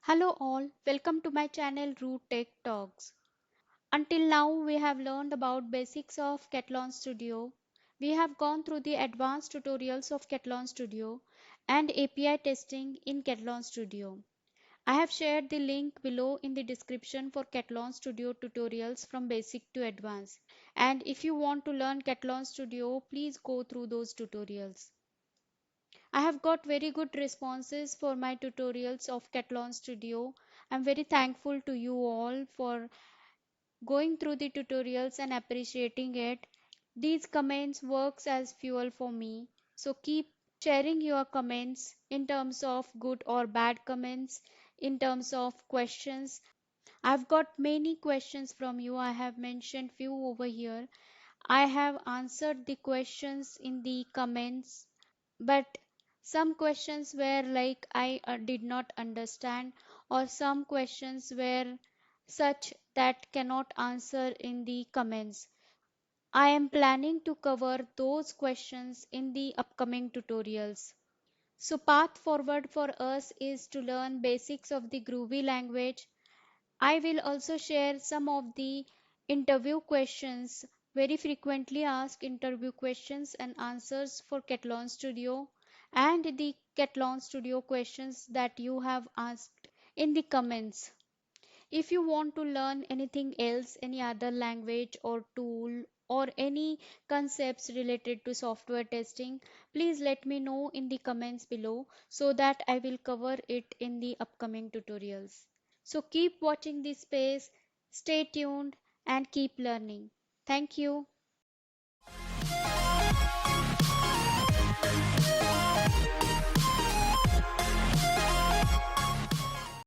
Hello all, welcome to my channel RuTechTalkz. Until now we have learned about basics of Katalon Studio. We have gone through the advanced tutorials of Katalon Studio and API testing in Katalon Studio. I have shared the link below in the description for Katalon Studio tutorials from basic to advanced. And if you want to learn Katalon Studio, please go through those tutorials. I have got very good responses for my tutorials of Katalon Studio. I'm very thankful to you all for going through the tutorials and appreciating it. These comments works as fuel for me. So keep sharing your comments in terms of good or bad comments, in terms of questions. I've got many questions from you. I have mentioned few over here. I have answered the questions in the comments, but some questions were like I did not understand, or some questions were such that cannot answer in the comments. I am planning to cover those questions in the upcoming tutorials. So path forward for us is to learn basics of the Groovy language. I will also share some of the interview questions, very frequently asked interview questions and answers for Katalon Studio, and the Katalon Studio questions that you have asked in the comments. If you want to learn anything else, any other language or tool or any concepts related to software testing, please let me know in the comments below so that I will cover it in the upcoming tutorials. So keep watching this space, stay tuned and keep learning. Thank you.